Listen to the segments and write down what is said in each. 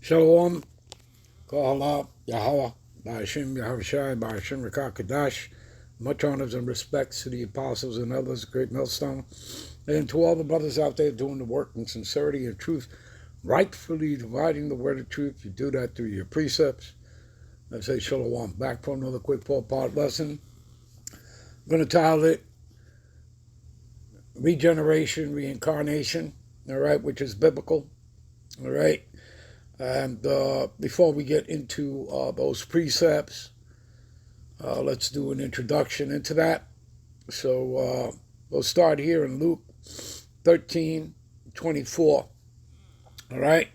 Shalom, Kahala, Yahweh, Ba'ashim Yahushai, Ba'ashim Rakakadash. Much honors and respects to the apostles and others, great millstone, and to all the brothers out there doing the work in sincerity and truth, rightfully dividing the word of truth. You do that through your precepts. I say Shalom. Back for another quick four-part lesson. I'm going to title it Regeneration, Reincarnation, all right, which is biblical, all right. And before we get into those precepts, let's do an introduction into that. So we'll start here in Luke 13:24. All right.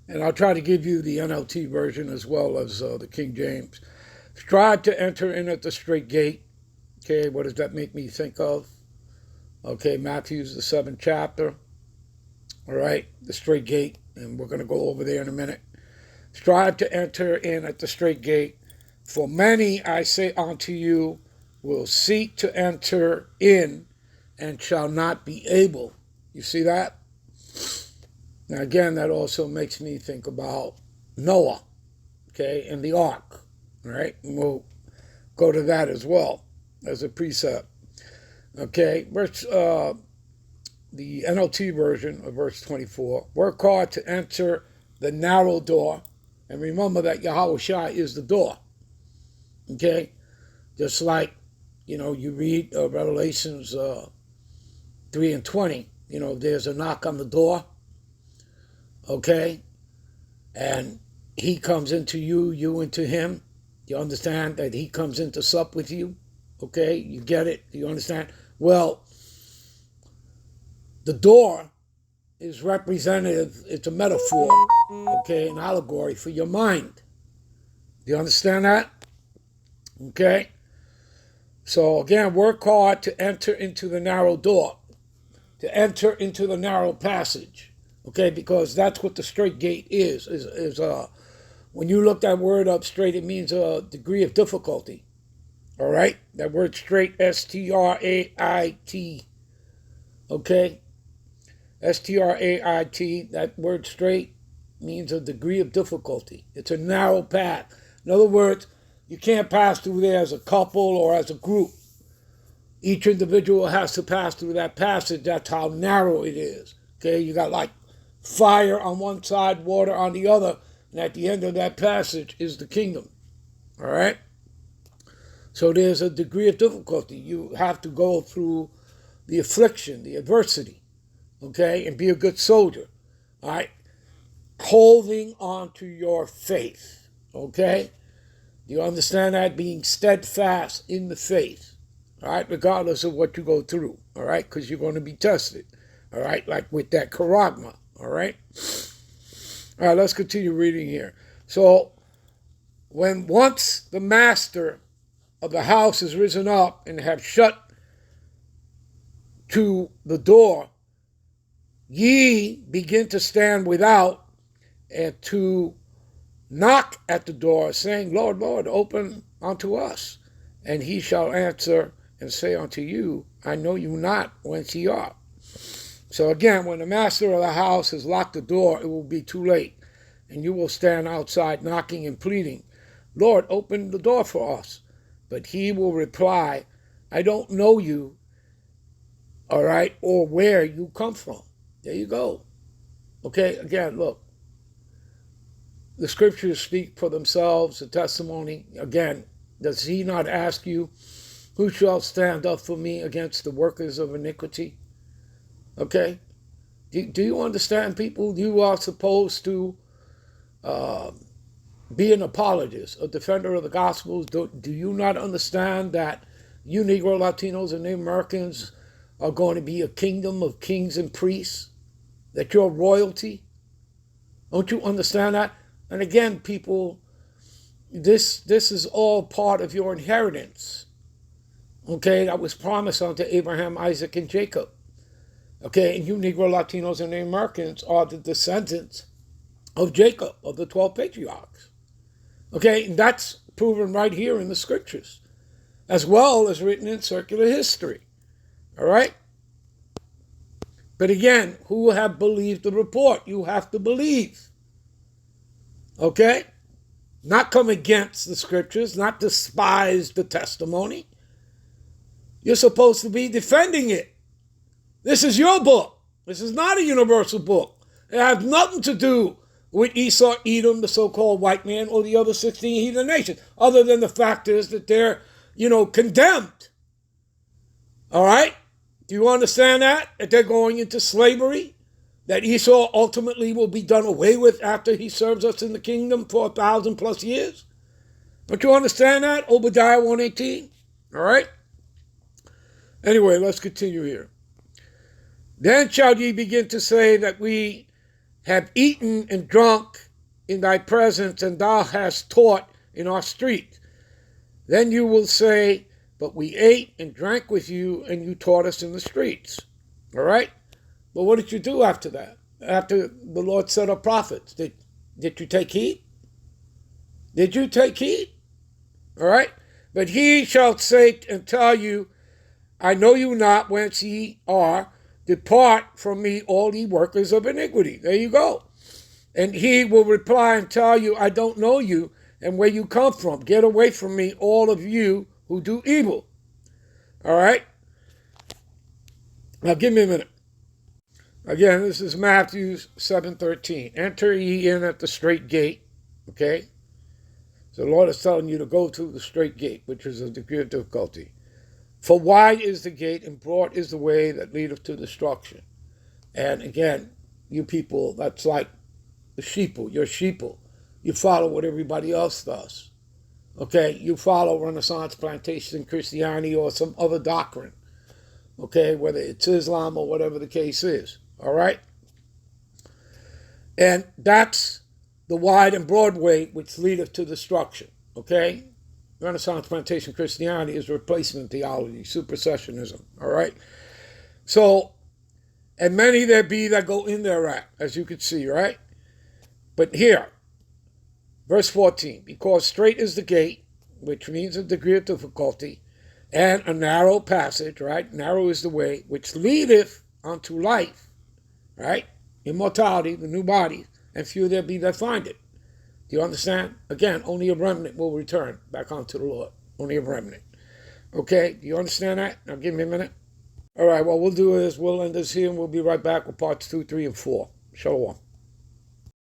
And I'll try to give you the NLT version as well as the King James. Strive to enter in at the straight gate. Okay, what does that make me think of? Okay, Matthew's the 7th chapter. All right, the straight gate. And we're going to go over there in a minute. Strive to enter in at the straight gate. For many, I say unto you, will seek to enter in and shall not be able. You see that? Now, again, that also makes me think about Noah, okay, and the ark, all right? And we'll go to that as well as a precept. Okay, the NLT version of verse 24, work hard to enter the narrow door. And remember that Yahushua is the door. Okay? Just like, you read Revelations 3:20. There's a knock on the door. Okay? And he comes into you, you into him. You understand that he comes in to sup with you? Okay? You get it? You understand? Well, the door is representative, it's a metaphor, okay, an allegory for your mind. Do you understand that? Okay? So again, work hard to enter into the narrow door, to enter into the narrow passage, okay, because that's what the straight gate is when you look that word up straight, it means a degree of difficulty, all right? That word straight, S-T-R-A-I-T, okay? S-T-R-A-I-T, that word straight means a degree of difficulty. It's a narrow path. In other words, you can't pass through there as a couple or as a group. Each individual has to pass through that passage. That's how narrow it is. Okay, you got like fire on one side, water on the other, and at the end of that passage is the kingdom. All right? So there's a degree of difficulty. You have to go through the affliction, the adversity. Okay, and be a good soldier, all right? Holding on to your faith, okay? Do you understand that? Being steadfast in the faith, all right? Regardless of what you go through, all right? Because you're going to be tested, all right? Like with that charagma, all right? All right, let's continue reading here. So, when once the master of the house is risen up and have shut to the door, ye begin to stand without and to knock at the door, saying, Lord, Lord, open unto us. And he shall answer and say unto you, I know you not whence ye are. So again, when the master of the house has locked the door, it will be too late. And you will stand outside knocking and pleading, Lord, open the door for us. But he will reply, I don't know you, all right, or where you come from. There you go. Okay, again, look. The scriptures speak for themselves, the testimony. Again, does he not ask you, who shall stand up for me against the workers of iniquity? Okay? Do you understand, people? You are supposed to be an apologist, a defender of the gospels. Do you not understand that you Negro, Latinos, and Native Americans are going to be a kingdom of kings and priests? That you're royalty? Don't you understand that? And again, people, this is all part of your inheritance. Okay, that was promised unto Abraham, Isaac, and Jacob. Okay, and you Negro, Latinos, and Native Americans are the descendants of Jacob, of the 12 patriarchs. Okay, and that's proven right here in the scriptures, as well as written in circular history. All right? But again, who have believed the report? You have to believe. Okay? Not come against the scriptures, not despise the testimony. You're supposed to be defending it. This is your book. This is not a universal book. It has nothing to do with Esau, Edom, the so-called white man, or the other 16 heathen nations, other than the fact is that they're, condemned. All right? Do you understand that? That they're going into slavery? That Esau ultimately will be done away with after he serves us in the kingdom for 1,000+ years? Don't you understand that? Obadiah 1:18. All right? Anyway, let's continue here. Then shall ye begin to say that we have eaten and drunk in thy presence, and thou hast taught in our street. Then you will say, but we ate and drank with you, and you taught us in the streets. All right? But what did you do after that? After the Lord set up prophets? Did you take heed? Did you take heed? All right? But he shall say and tell you, I know you not whence ye are. Depart from me, all ye workers of iniquity. There you go. And he will reply and tell you, I don't know you and where you come from. Get away from me, all of you who do evil. All right? Now give me a minute. Again, this is Matthew 7:13. Enter ye in at the straight gate. Okay? So the Lord is telling you to go through the straight gate, which is a degree of difficulty. For wide is the gate and broad is the way that leadeth to destruction. And again, you people, that's like the sheeple. You're sheeple. You follow what everybody else does. Okay? You follow Renaissance plantation Christianity or some other doctrine. Okay? Whether it's Islam or whatever the case is. All right? And that's the wide and broad way which leadeth to destruction. Okay? Renaissance plantation Christianity is replacement theology, supersessionism. All right? So, and many there be that go in thereat, as you can see, right? But here, verse 14, because straight is the gate, which means a degree of difficulty, and a narrow passage, right? Narrow is the way, which leadeth unto life, right? Immortality, the new body, and few there be that find it. Do you understand? Again, only a remnant will return back unto the Lord. Only a remnant. Okay, do you understand that? Now give me a minute. All right, what we'll do is we'll end this here and we'll be right back with parts 2, 3, and 4. Shalom.